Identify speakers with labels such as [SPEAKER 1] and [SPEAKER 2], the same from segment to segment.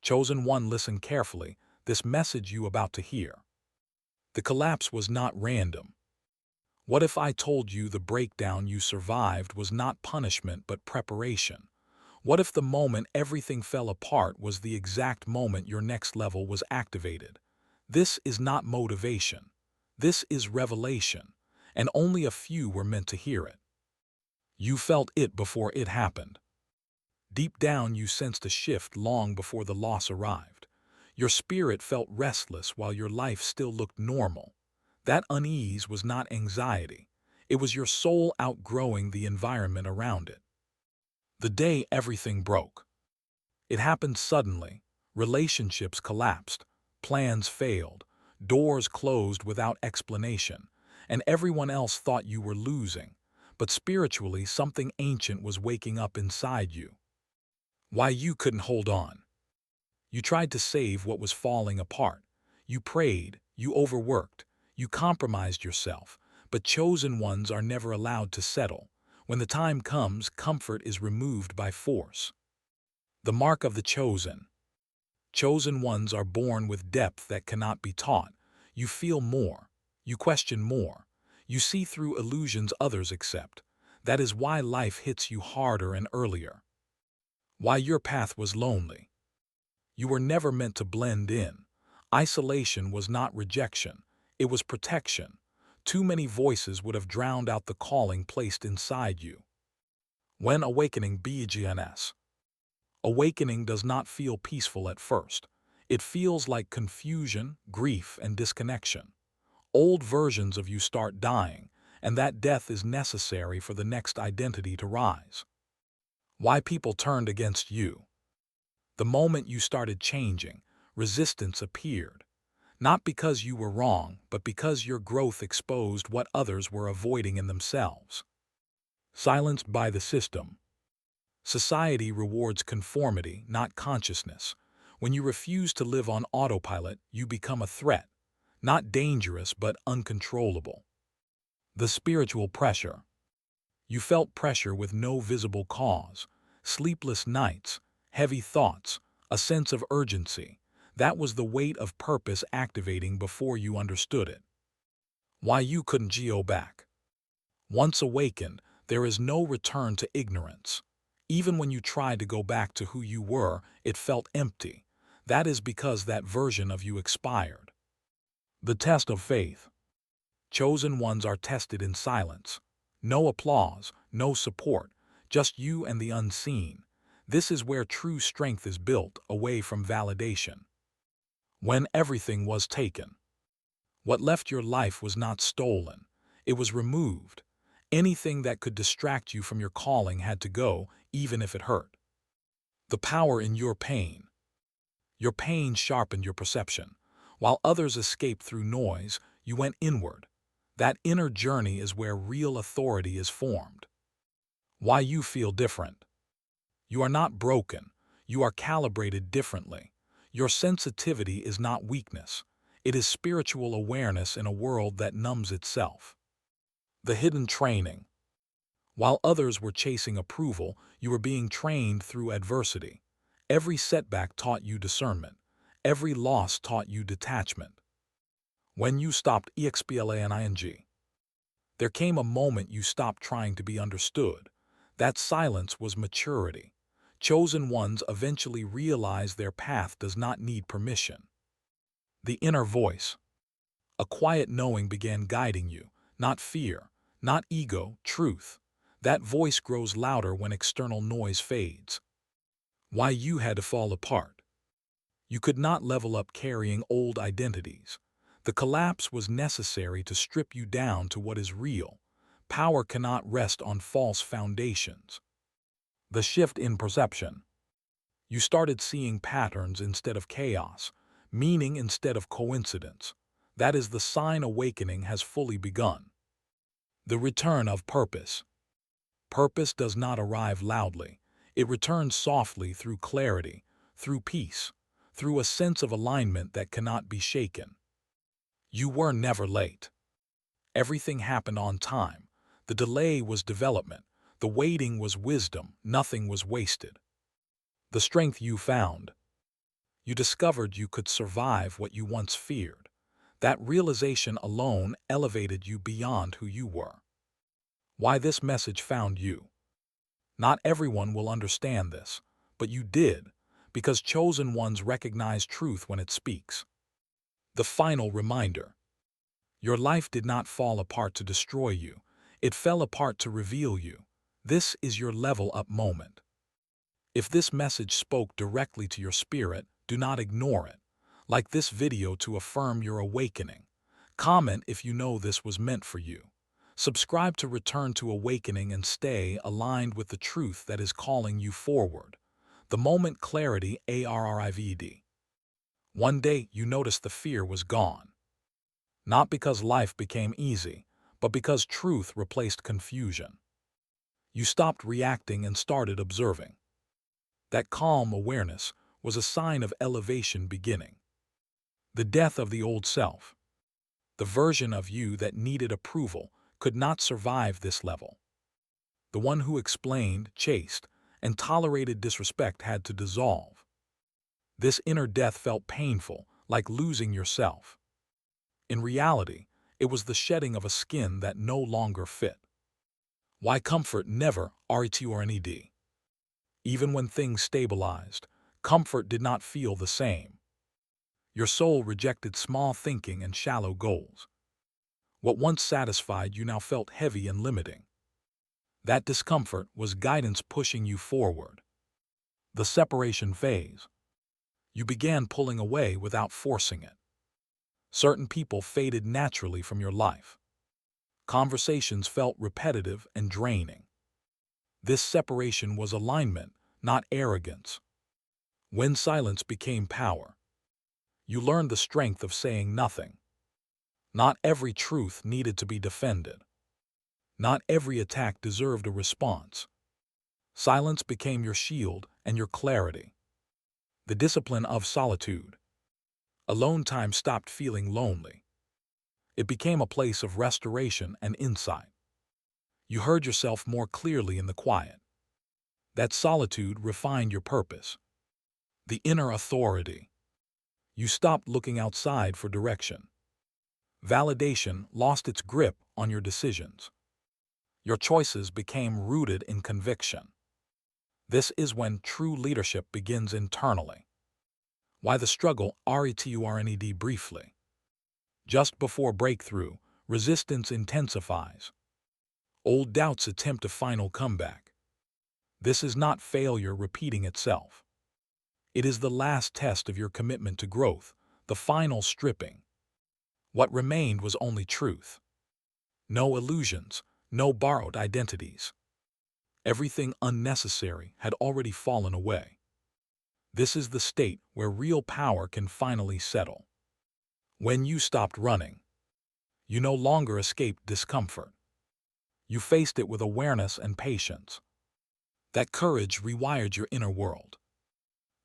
[SPEAKER 1] Chosen one, listen carefully, this message you about to hear. The collapse was not random. What if I told you the breakdown you survived was not punishment but preparation? What if the moment everything fell apart was the exact moment your next level was activated? This is not motivation. This is revelation, and only a few were meant to hear it. You felt it before it happened. Deep down you sensed a shift long before the loss arrived. Your spirit felt restless while your life still looked normal. That unease was not anxiety. It was your soul outgrowing the environment around it. The day everything broke. It happened suddenly. Relationships collapsed. Plans failed. Doors closed without explanation. And everyone else thought you were losing. But spiritually, something ancient was waking up inside you. Why you couldn't hold on. You tried to save what was falling apart. You prayed, you overworked, you compromised yourself, but chosen ones are never allowed to settle. When the time comes, comfort is removed by force. The mark of the chosen. Chosen ones are born with depth that cannot be taught. You feel more. You question more. You see through illusions others accept. That is why life hits you harder and earlier. Why your path was lonely. You were never meant to blend in. Isolation was not rejection. It was protection. Too many voices would have drowned out the calling placed inside you. When awakening begins. Awakening does not feel peaceful at first. It feels like confusion, grief, and disconnection. Old versions of you start dying, and that death is necessary for the next identity to rise. Why people turned against you. The moment you started changing, resistance appeared. Not because you were wrong, but because your growth exposed what others were avoiding in themselves. Silenced by the system. Society rewards conformity, not consciousness. When you refuse to live on autopilot, you become a threat. Not dangerous, but uncontrollable. The spiritual pressure. You felt pressure with no visible cause. Sleepless nights, heavy thoughts, a sense of urgency. That was the weight of purpose activating before you understood it. Why you couldn't go back. Once awakened, there is no return to ignorance. Even when you tried to go back to who you were, it felt empty. That is because that version of you expired. The test of faith. Chosen ones are tested in silence. No applause, no support, just you and the unseen. This is where true strength is built, away from validation. When everything was taken. What left your life was not stolen. It was removed. Anything that could distract you from your calling had to go, even if it hurt. The power in your pain. Your pain sharpened your perception. While others escaped through noise, you went inward. That inner journey is where real authority is formed. Why you feel different. You are not broken. You are calibrated differently. Your sensitivity is not weakness. It is spiritual awareness in a world that numbs itself. The hidden training. While others were chasing approval, you were being trained through adversity. Every setback taught you discernment. Every loss taught you detachment. When you stopped explaining, there came a moment you stopped trying to be understood. That silence was maturity. Chosen ones eventually realize their path does not need permission. The inner voice. A quiet knowing began guiding you, not fear, not ego, truth. That voice grows louder when external noise fades. Why you had to fall apart. You could not level up carrying old identities. The collapse was necessary to strip you down to what is real. Power cannot rest on false foundations. The shift in perception. You started seeing patterns instead of chaos, meaning instead of coincidence. That is the sign awakening has fully begun. The return of purpose. Purpose does not arrive loudly. It returns softly through clarity, through peace, through a sense of alignment that cannot be shaken. You were never late. Everything happened on time. The delay was development. The waiting was wisdom. Nothing was wasted. The strength you found. You discovered you could survive what you once feared. That realization alone elevated you beyond who you were. Why this message found you. Not everyone will understand this, but you did, because chosen ones recognize truth when it speaks. The final reminder. Your life did not fall apart to destroy you. It fell apart to reveal you. This is your level-up moment. If this message spoke directly to your spirit, do not ignore it. Like this video to affirm your awakening. Comment if you know this was meant for you. Subscribe to Return to Awakening and stay aligned with the truth that is calling you forward. The moment clarity arrived. One day you noticed the fear was gone. Not because life became easy, but because truth replaced confusion. You stopped reacting and started observing. That calm awareness was a sign of elevation beginning. The death of the old self. The version of you that needed approval could not survive this level. The one who explained, chased, and tolerated disrespect had to dissolve. This inner death felt painful, like losing yourself. In reality, it was the shedding of a skin that no longer fit. Why comfort never returned? Even when things stabilized, comfort did not feel the same. Your soul rejected small thinking and shallow goals. What once satisfied you now felt heavy and limiting. That discomfort was guidance pushing you forward. The separation phase. You began pulling away without forcing it. Certain people faded naturally from your life. Conversations felt repetitive and draining. This separation was alignment, not arrogance. When silence became power, you learned the strength of saying nothing. Not every truth needed to be defended. Not every attack deserved a response. Silence became your shield and your clarity. The discipline of solitude. Alone time stopped feeling lonely. It became a place of restoration and insight. You heard yourself more clearly in the quiet. That solitude refined your purpose. The inner authority. You stopped looking outside for direction. Validation lost its grip on your decisions. Your choices became rooted in conviction. This is when true leadership begins internally. Why the struggle returned briefly. Just before breakthrough, resistance intensifies. Old doubts attempt a final comeback. This is not failure repeating itself. It is the last test of your commitment to growth, the final stripping. What remained was only truth. No illusions, no borrowed identities. Everything unnecessary had already fallen away. This is the state where real power can finally settle. When you stopped running, you no longer escaped discomfort. You faced it with awareness and patience. That courage rewired your inner world.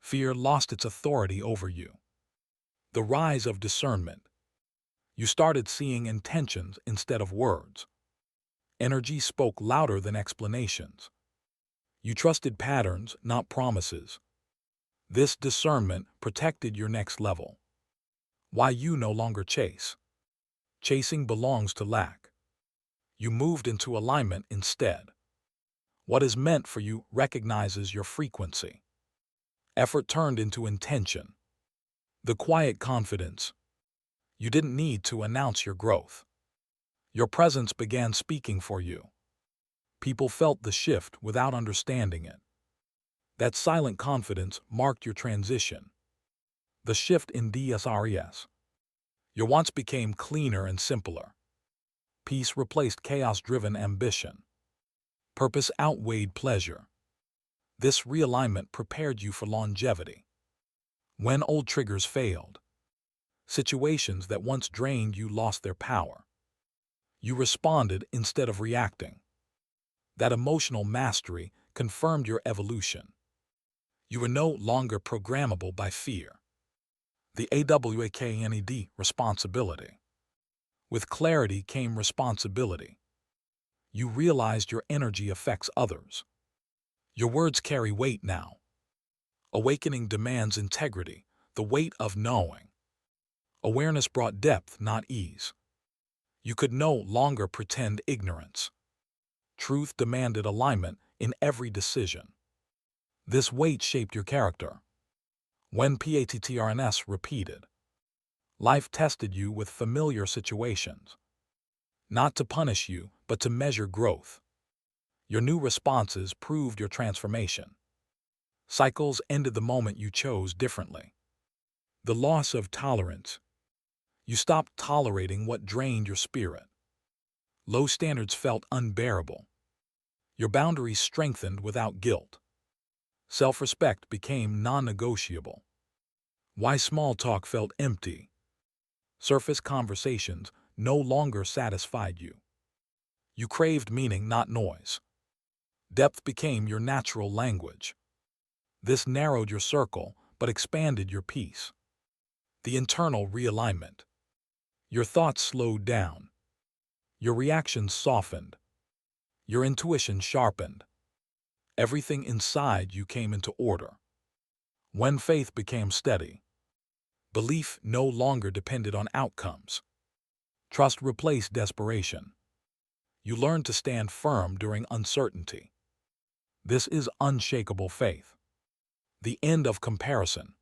[SPEAKER 1] Fear lost its authority over you. The rise of discernment. You started seeing intentions instead of words. Energy spoke louder than explanations. You trusted patterns, not promises. This discernment protected your next level. Why you no longer chase. Chasing belongs to lack. You moved into alignment instead. What is meant for you recognizes your frequency. Effort turned into intention. The quiet confidence. You didn't need to announce your growth. Your presence began speaking for you. People felt the shift without understanding it. That silent confidence marked your transition. The shift in DSRES. Your wants became cleaner and simpler. Peace replaced chaos-driven ambition. Purpose outweighed pleasure. This realignment prepared you for longevity. When old triggers failed, situations that once drained you lost their power. You responded instead of reacting. That emotional mastery confirmed your evolution. You were no longer programmable by fear. The AWAKNED responsibility. With clarity came responsibility. You realized your energy affects others. Your words carry weight now. Awakening demands integrity. the weight of knowing. Awareness brought depth, not ease. You could no longer pretend ignorance. Truth demanded alignment in every decision. This weight shaped your character. When patterns repeated, life tested you with familiar situations. Not to punish you, but to measure growth. Your new responses proved your transformation. Cycles ended the moment you chose differently. The loss of tolerance. You stopped tolerating what drained your spirit. Low standards felt unbearable. Your boundaries strengthened without guilt. Self-respect became non-negotiable. Why small talk felt empty. Surface conversations no longer satisfied you. You craved meaning, not noise. Depth became your natural language. This narrowed your circle, but expanded your peace. The internal realignment. Your thoughts slowed down. Your reactions softened. Your intuition sharpened. Everything inside you came into order. When faith became steady, belief no longer depended on outcomes. Trust replaced desperation. You learned to stand firm during uncertainty. This is unshakable faith. The end of comparison.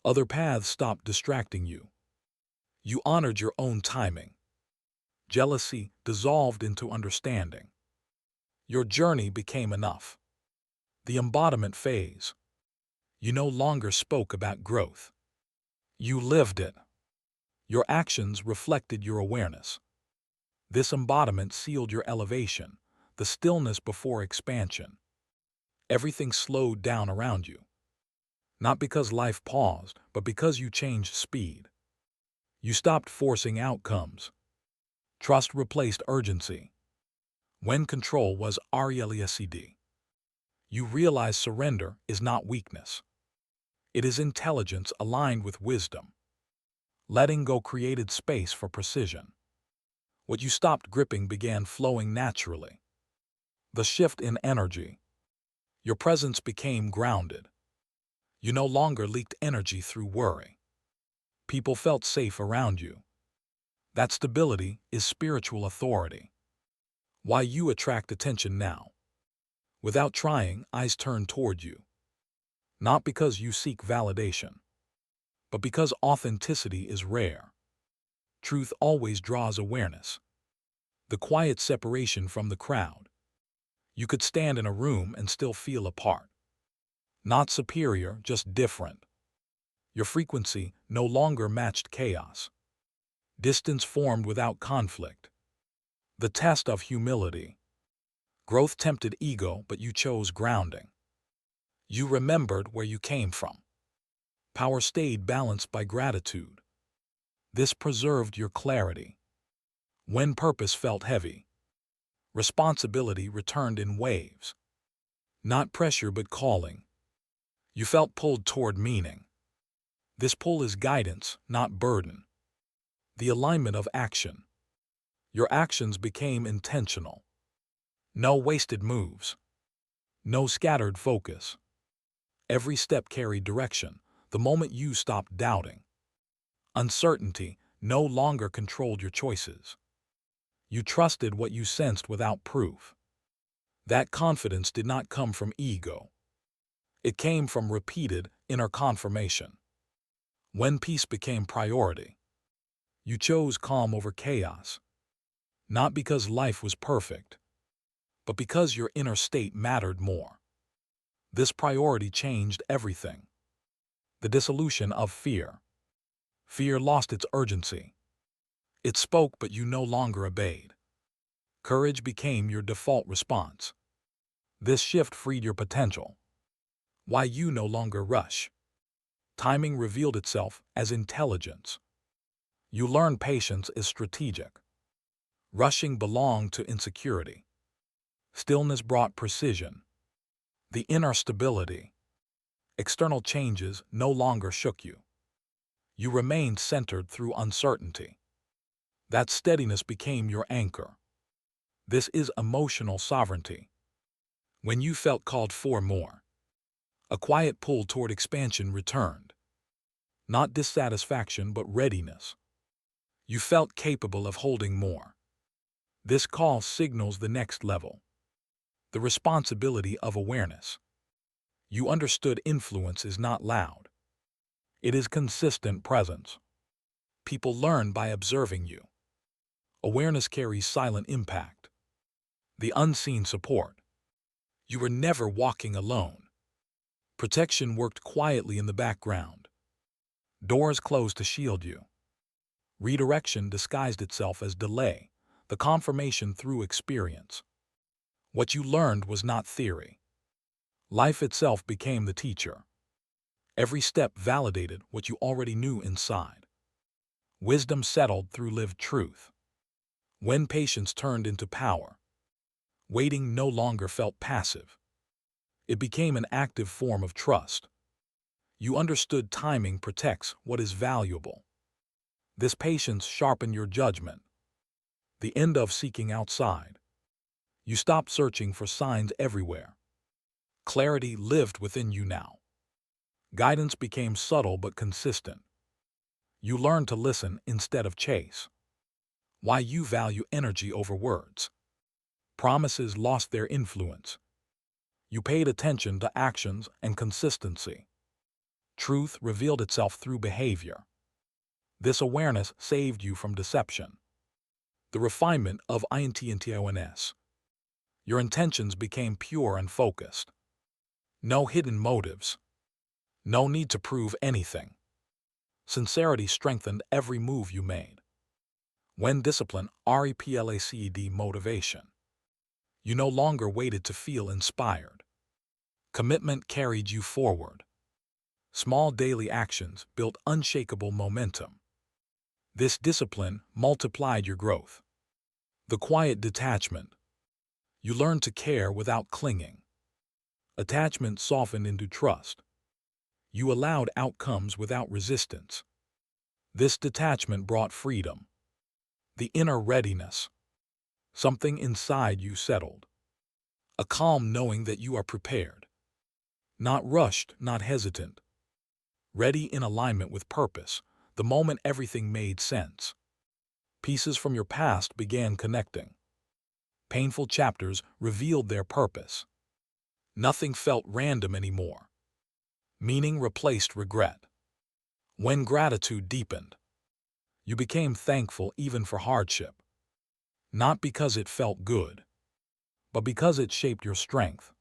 [SPEAKER 1] Other paths stopped distracting you. You honored your own timing. Jealousy dissolved into understanding. Your journey became enough. The embodiment phase. You no longer spoke about growth. You lived it. Your actions reflected your awareness. This embodiment sealed your elevation, the stillness before expansion. Everything slowed down around you. Not because life paused, but because you changed speed. You stopped forcing outcomes. Trust replaced urgency. When control was RELESCD, you realized surrender is not weakness. It is intelligence aligned with wisdom. Letting go created space for precision. What you stopped gripping began flowing naturally. The shift in energy. Your presence became grounded. You no longer leaked energy through worry. People felt safe around you. That stability is spiritual authority. Why you attract attention now. Without trying, eyes turn toward you. Not because you seek validation, but because authenticity is rare. Truth always draws awareness. The quiet separation from the crowd. You could stand in a room and still feel apart. Not superior, just different. Your frequency no longer matched chaos. Distance formed without conflict. The test of humility. Growth tempted ego, but you chose grounding. You remembered where you came from. Power stayed balanced by gratitude. This preserved your clarity. When purpose felt heavy, responsibility returned in waves. Not pressure but calling. You felt pulled toward meaning. This pull is guidance, not burden. The alignment of action. Your actions became intentional. No wasted moves. No scattered focus. Every step carried direction, the moment you stopped doubting. Uncertainty no longer controlled your choices. You trusted what you sensed without proof. That confidence did not come from ego. It came from repeated inner confirmation. When peace became priority, you chose calm over chaos. Not because life was perfect, but because your inner state mattered more. This priority changed everything. The dissolution of fear. Fear lost its urgency. It spoke, but you no longer obeyed. Courage became your default response. This shift freed your potential. Why you no longer rush. Timing revealed itself as intelligence. You learned patience is strategic. Rushing belonged to insecurity. Stillness brought precision. The inner stability. External changes no longer shook you. You remained centered through uncertainty. That steadiness became your anchor. This is emotional sovereignty. When you felt called for more, a quiet pull toward expansion returned. Not dissatisfaction, but readiness. You felt capable of holding more. This call signals the next level, the responsibility of awareness. You understood influence is not loud. It is consistent presence. People learn by observing you. Awareness carries silent impact. The unseen support. You were never walking alone. Protection worked quietly in the background. Doors closed to shield you. Redirection disguised itself as delay, the confirmation through experience. What you learned was not theory. Life itself became the teacher. Every step validated what you already knew inside. Wisdom settled through lived truth. When patience turned into power, waiting no longer felt passive. It became an active form of trust. You understood timing protects what is valuable. This patience sharpened your judgment. The end of seeking outside. You stopped searching for signs everywhere. Clarity lived within you now. Guidance became subtle but consistent. You learned to listen instead of chase. Why you value energy over words. Promises lost their influence. You paid attention to actions and consistency. Truth revealed itself through behavior. This awareness saved you from deception. The refinement of intentons. Your intentions became pure and focused. No hidden motives. No need to prove anything. Sincerity strengthened every move you made. When discipline replaced motivation. You no longer waited to feel inspired. Commitment carried you forward. Small daily actions built unshakable momentum. This discipline multiplied your growth. The quiet detachment. You learned to care without clinging. Attachment softened into trust. You allowed outcomes without resistance. This detachment brought freedom. The inner readiness. Something inside you settled. A calm knowing that you are prepared. Not rushed, not hesitant. Ready in alignment with purpose, the moment everything made sense. Pieces from your past began connecting. Painful chapters revealed their purpose. Nothing felt random anymore. Meaning replaced regret. When gratitude deepened, you became thankful even for hardship. Not because it felt good, but because it shaped your strength.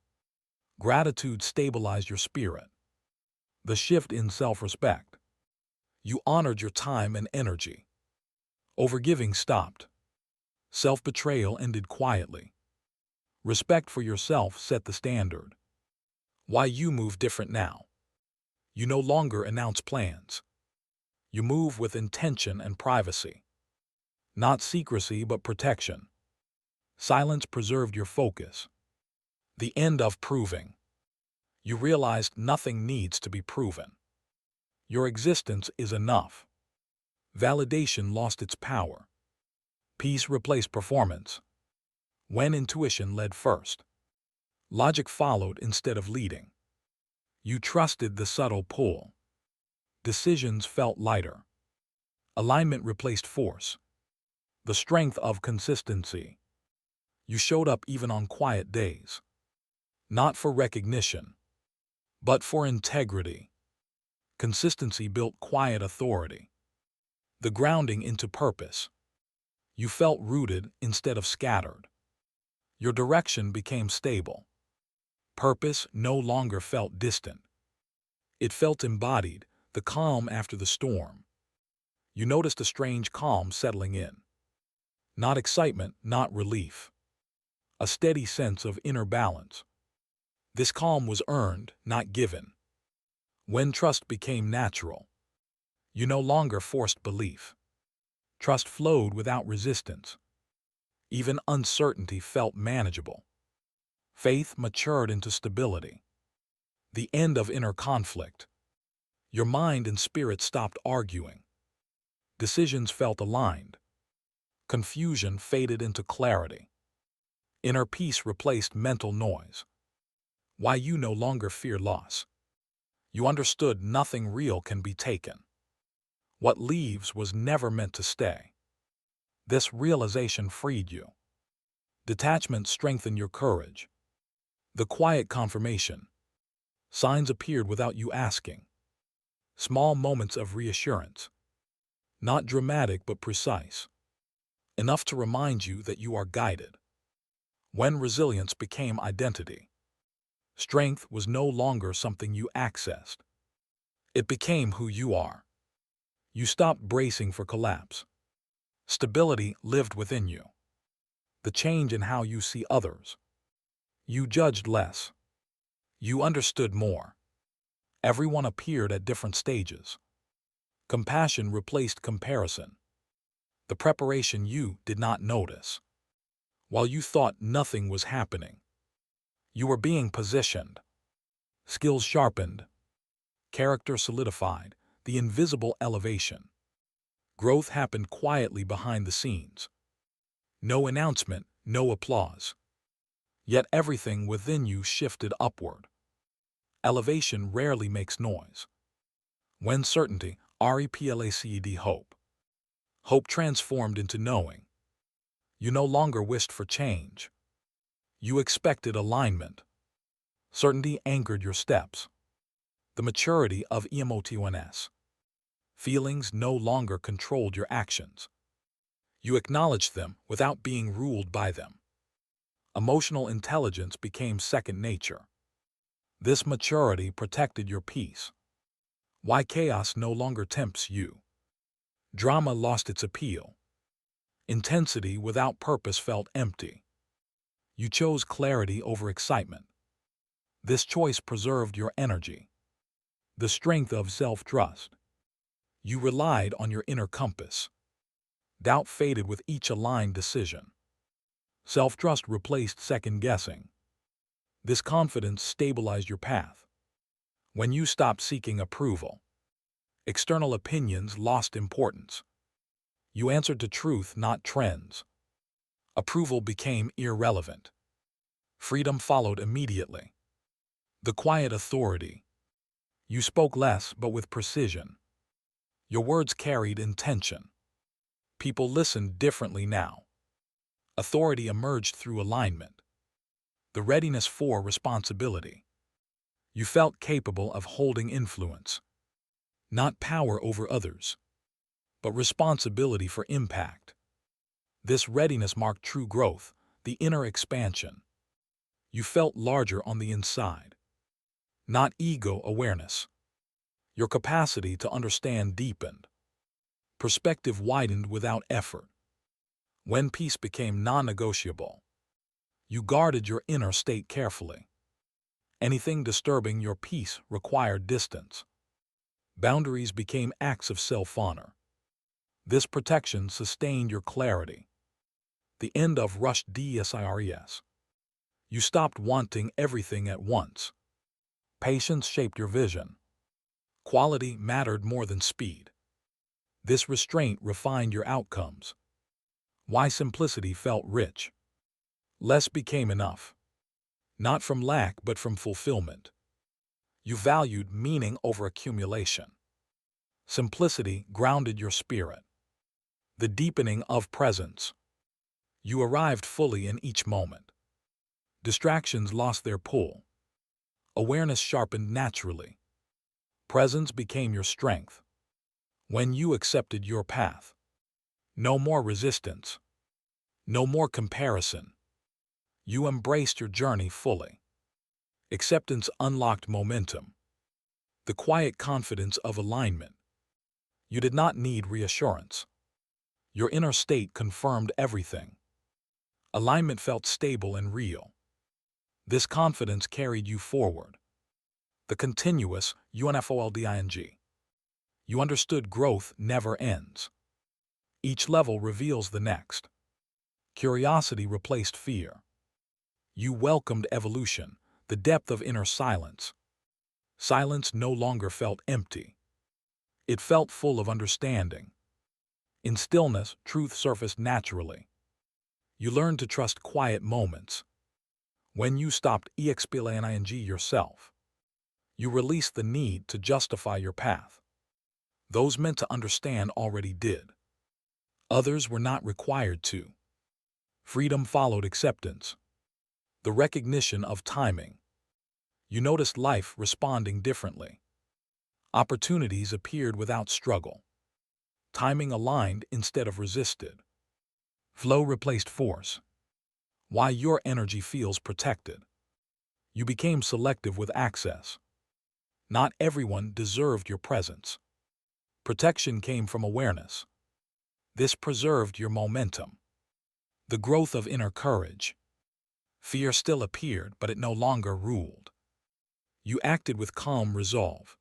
[SPEAKER 1] Gratitude stabilized your spirit. The shift in self-respect. You honored your time and energy. Overgiving stopped. Self-betrayal ended quietly. Respect for yourself set the standard. Why you move different now. You no longer announce plans. You move with intention and privacy. Not secrecy, but protection. Silence preserved your focus. The end of proving. You realized nothing needs to be proven. Your existence is enough. Validation lost its power. Peace replaced performance. When intuition led first. Logic followed instead of leading. You trusted the subtle pull. Decisions felt lighter. Alignment replaced force. The strength of consistency. You showed up even on quiet days. Not for recognition, but for integrity. Consistency built quiet authority. The grounding into purpose. You felt rooted instead of scattered. Your direction became stable. Purpose no longer felt distant. It felt embodied, the calm after the storm. You noticed a strange calm settling in. Not excitement, not relief. A steady sense of inner balance. This calm was earned, not given. When trust became natural, you no longer forced belief. Trust flowed without resistance. Even uncertainty felt manageable. Faith matured into stability. The end of inner conflict. Your mind and spirit stopped arguing. Decisions felt aligned. Confusion faded into clarity. Inner peace replaced mental noise. Why you no longer fear loss. You understood nothing real can be taken. What leaves was never meant to stay. This realization freed you. Detachment strengthened your courage. The quiet confirmation. Signs appeared without you asking. Small moments of reassurance. Not dramatic but precise. Enough to remind you that you are guided. When resilience became identity. Strength was no longer something you accessed. It became who you are. You stopped bracing for collapse. Stability lived within you. The change in how you see others. You judged less. You understood more. Everyone appeared at different stages. Compassion replaced comparison. The preparation you did not notice. While you thought nothing was happening, you were being positioned. Skills sharpened. Character solidified. The invisible elevation. Growth happened quietly behind the scenes. No announcement, no applause. Yet everything within you shifted upward. Elevation rarely makes noise. When certainty, replaced hope. Hope transformed into knowing. You no longer wished for change. You expected alignment. Certainty anchored your steps. The maturity of emotions. Feelings no longer controlled your actions. You acknowledged them without being ruled by them. Emotional intelligence became second nature. This maturity protected your peace. Why chaos no longer tempts you. Drama lost its appeal. Intensity without purpose felt empty. You chose clarity over excitement. This choice preserved your energy. The strength of self-trust. You relied on your inner compass. Doubt faded with each aligned decision. Self-trust replaced second-guessing. This confidence stabilized your path. When you stopped seeking approval, external opinions lost importance. You answered to truth, not trends. Approval became irrelevant. Freedom followed immediately. The quiet authority. You spoke less but with precision. Your words carried intention. People listened differently now. Authority emerged through alignment. The readiness for responsibility. You felt capable of holding influence. Not power over others, but responsibility for impact. This readiness marked true growth, the inner expansion. You felt larger on the inside. Not ego awareness. Your capacity to understand deepened. Perspective widened without effort. When peace became non-negotiable, you guarded your inner state carefully. Anything disturbing your peace required distance. Boundaries became acts of self-honor. This protection sustained your clarity. The end of rushed desires. You stopped wanting everything at once. Patience shaped your vision. Quality mattered more than speed. This restraint refined your outcomes. Why simplicity felt rich. Less became enough. Not from lack but from fulfillment. You valued meaning over accumulation. Simplicity grounded your spirit. The deepening of presence. You arrived fully in each moment. Distractions lost their pull. Awareness sharpened naturally. Presence became your strength. When you accepted your path. No more resistance. No more comparison. You embraced your journey fully. Acceptance unlocked momentum. The quiet confidence of alignment. You did not need reassurance. Your inner state confirmed everything. Alignment felt stable and real. This confidence carried you forward. The continuous unfolding. You understood growth never ends. Each level reveals the next. Curiosity replaced fear. You welcomed evolution, the depth of inner silence. Silence no longer felt empty. It felt full of understanding. In stillness, truth surfaced naturally. You learned to trust quiet moments. When you stopped explaining yourself, you released the need to justify your path. Those meant to understand already did. Others were not required to. Freedom followed acceptance. The recognition of timing. You noticed life responding differently. Opportunities appeared without struggle. Timing aligned instead of resisted. Flow replaced force. Why your energy feels protected. You became selective with access. Not everyone deserved your presence. Protection came from awareness. This preserved your momentum. The growth of inner courage. Fear still appeared, but it no longer ruled. You acted with calm resolve.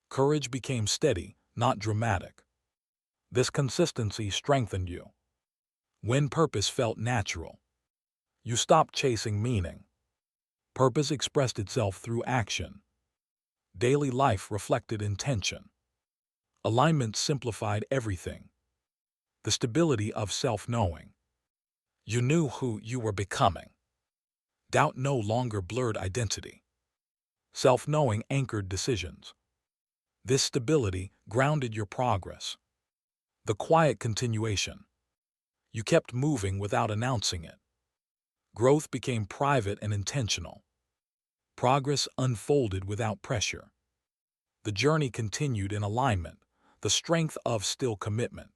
[SPEAKER 1] Courage became steady, not dramatic. This consistency strengthened you. When purpose felt natural, you stopped chasing meaning. Purpose expressed itself through action. Daily life reflected intention. Alignment simplified everything. The stability of self-knowing. You knew who you were becoming. Doubt no longer blurred identity. Self-knowing anchored decisions. This stability grounded your progress. The quiet continuation. You kept moving without announcing it. Growth became private and intentional. Progress unfolded without pressure. The journey continued in alignment, the strength of still commitment.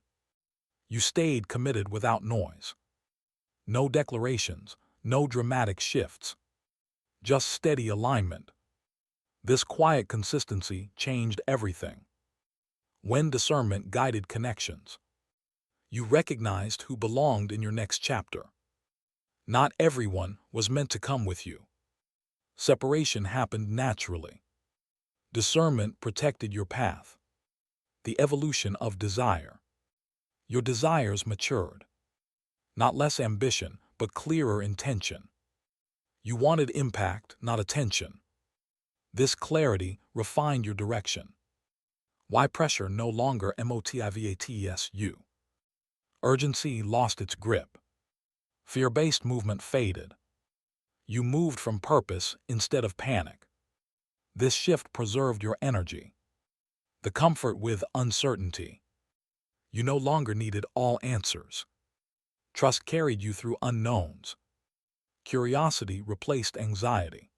[SPEAKER 1] You stayed committed without noise. No declarations, no dramatic shifts. Just steady alignment. This quiet consistency changed everything. When discernment guided connections, you recognized who belonged in your next chapter. Not everyone was meant to come with you. Separation happened naturally. Discernment protected your path. The evolution of desire. Your desires matured. Not less ambition, but clearer intention. You wanted impact, not attention. This clarity refined your direction. Why pressure no longer motivates you? Urgency lost its grip. Fear-based movement faded. You moved from purpose instead of panic. This shift preserved your energy. The comfort with uncertainty. You no longer needed all answers. Trust carried you through unknowns. Curiosity replaced anxiety.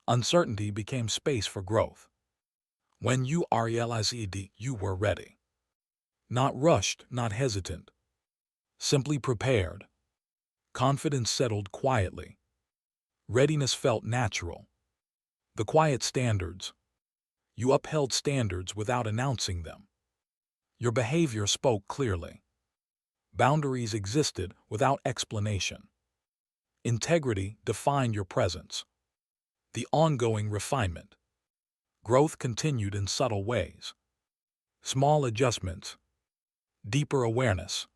[SPEAKER 1] Uncertainty became space for growth. When you realized you were ready. Not rushed, not hesitant. Simply prepared. Confidence settled quietly. Readiness felt natural. The quiet standards. You upheld standards without announcing them. Your behavior spoke clearly. Boundaries existed without explanation. Integrity defined your presence. The ongoing refinement. Growth continued in subtle ways. Small adjustments. Deeper awareness.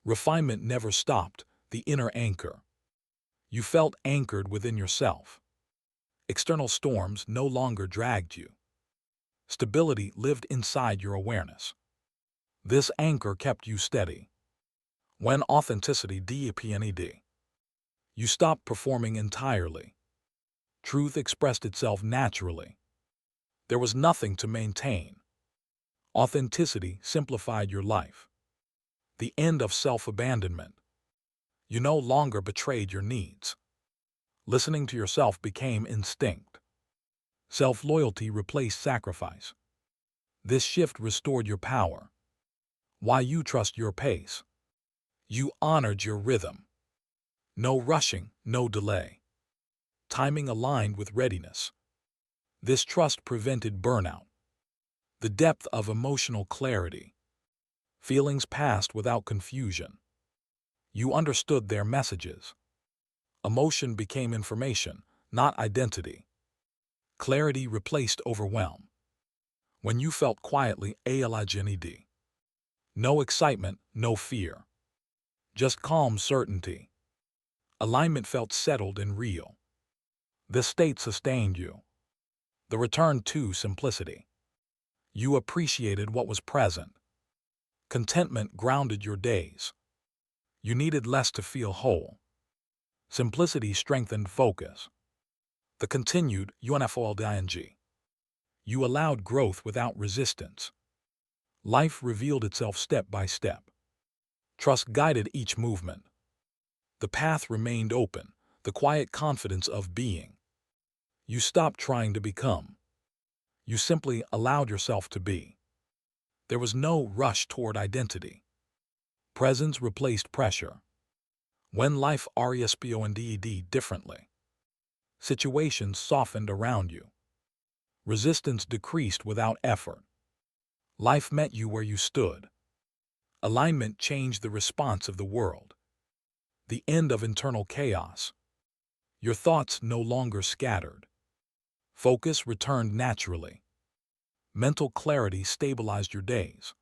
[SPEAKER 1] Refinement never stopped, the inner anchor. You felt anchored within yourself. External storms no longer dragged you. Stability lived inside your awareness. This anchor kept you steady. When authenticity deepened, you stopped performing entirely. Truth expressed itself naturally. There was nothing to maintain. Authenticity simplified your life. The end of self-abandonment. You no longer betrayed your needs. Listening to yourself became instinct. Self-loyalty replaced sacrifice. This shift restored your power. Why you trust your pace. You honored your rhythm. No rushing, no delay. Timing aligned with readiness. This trust prevented burnout. The depth of emotional clarity. Feelings passed without confusion. You understood their messages. Emotion became information, not identity. Clarity replaced overwhelm. When you felt quietly aligned. No excitement, no fear. Just calm certainty. Alignment felt settled and real. This state sustained you. The return to simplicity. You appreciated what was present. Contentment grounded your days. You needed less to feel whole. Simplicity strengthened focus. The continued unfolding. You allowed growth without resistance. Life revealed itself step by step. Trust guided each movement. The path remained open, the quiet confidence of being. You stopped trying to become. You simply allowed yourself to be. There was no rush toward identity. Presence replaced pressure. When life responded differently, situations softened around you. Resistance decreased without effort. Life met you where you stood. Alignment changed the response of the world. The end of internal chaos. Your thoughts no longer scattered. Focus returned naturally. Mental clarity stabilized your days.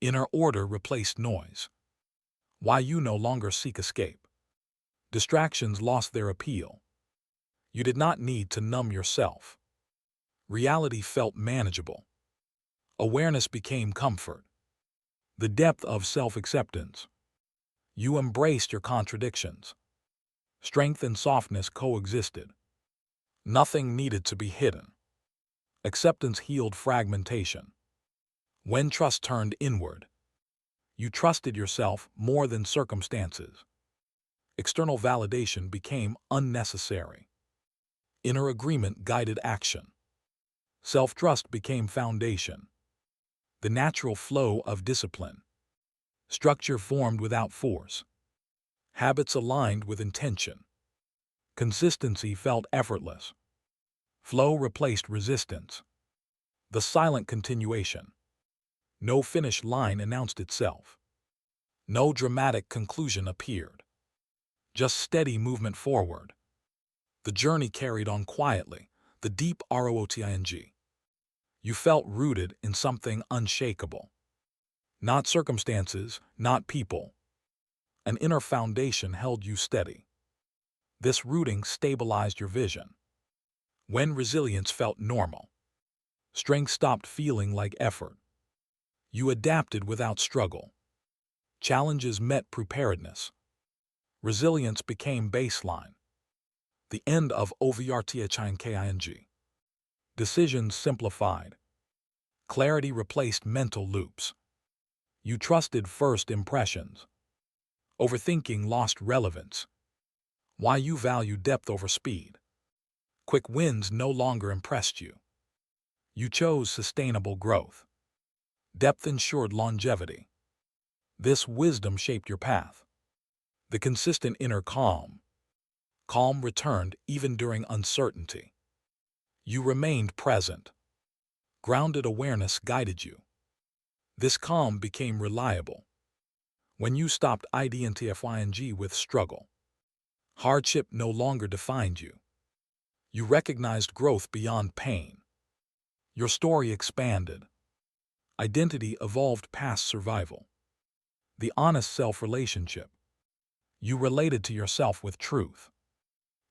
[SPEAKER 1] Inner order replaced noise. Why you no longer seek escape. Distractions lost their appeal. You did not need to numb yourself. Reality felt manageable. Awareness became comfort. The depth of self-acceptance. You embraced your contradictions. Strength and softness coexisted. Nothing needed to be hidden. Acceptance healed fragmentation. When trust turned inward, you trusted yourself more than circumstances. External validation became unnecessary. Inner agreement guided action. Self-trust became foundation. The natural flow of discipline. Structure formed without force. Habits aligned with intention. Consistency felt effortless. Flow replaced resistance. The silent continuation. No finish line announced itself. No dramatic conclusion appeared. Just steady movement forward. The journey carried on quietly, the deep routine. You felt rooted in something unshakable. Not circumstances, not people. An inner foundation held you steady. This rooting stabilized your vision. When resilience felt normal, strength stopped feeling like effort. You adapted without struggle. Challenges met preparedness. Resilience became baseline. The end of overthinking. Decisions simplified. Clarity replaced mental loops. You trusted first impressions. Overthinking lost relevance. Why you value depth over speed. Quick wins no longer impressed you. You chose sustainable growth. Depth ensured longevity. This wisdom shaped your path. The consistent inner calm. Calm returned even during uncertainty. You remained present. Grounded awareness guided you. This calm became reliable. When you stopped identifying with struggle, hardship no longer defined you. You recognized growth beyond pain. Your story expanded. Identity evolved past survival. The honest self-relationship. You related to yourself with truth.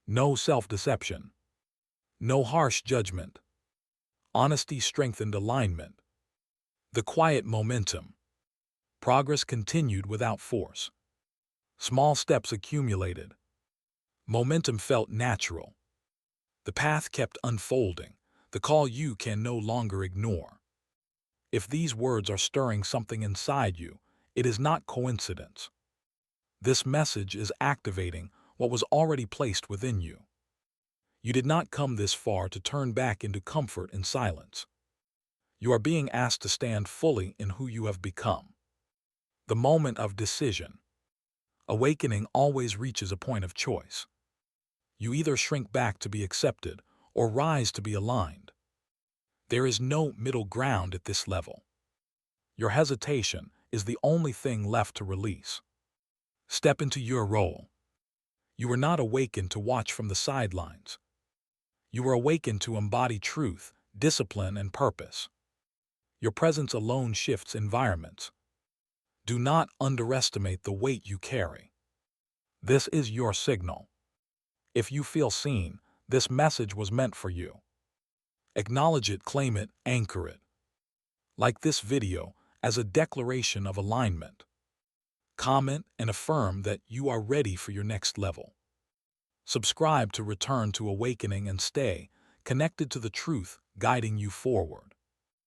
[SPEAKER 1] No self-deception. No harsh judgment. Honesty strengthened alignment. The quiet momentum. Progress continued without force. Small steps accumulated. Momentum felt natural. The path kept unfolding, the call you can no longer ignore. If these words are stirring something inside you, it is not coincidence. This message is activating what was already placed within you. You did not come this far to turn back into comfort and silence. You are being asked to stand fully in who you have become. The moment of decision. Awakening always reaches a point of choice. You either shrink back to be accepted or rise to be aligned. There is no middle ground at this level. Your hesitation is the only thing left to release. Step into your role. You are not awakened to watch from the sidelines. You are awakened to embody truth, discipline, and purpose. Your presence alone shifts environments. Do not underestimate the weight you carry. This is your signal. If you feel seen, this message was meant for you. Acknowledge it, claim it, anchor it. Like this video as a declaration of alignment. Comment and affirm that you are ready for your next level. Subscribe to return to awakening and stay connected to the truth guiding you forward.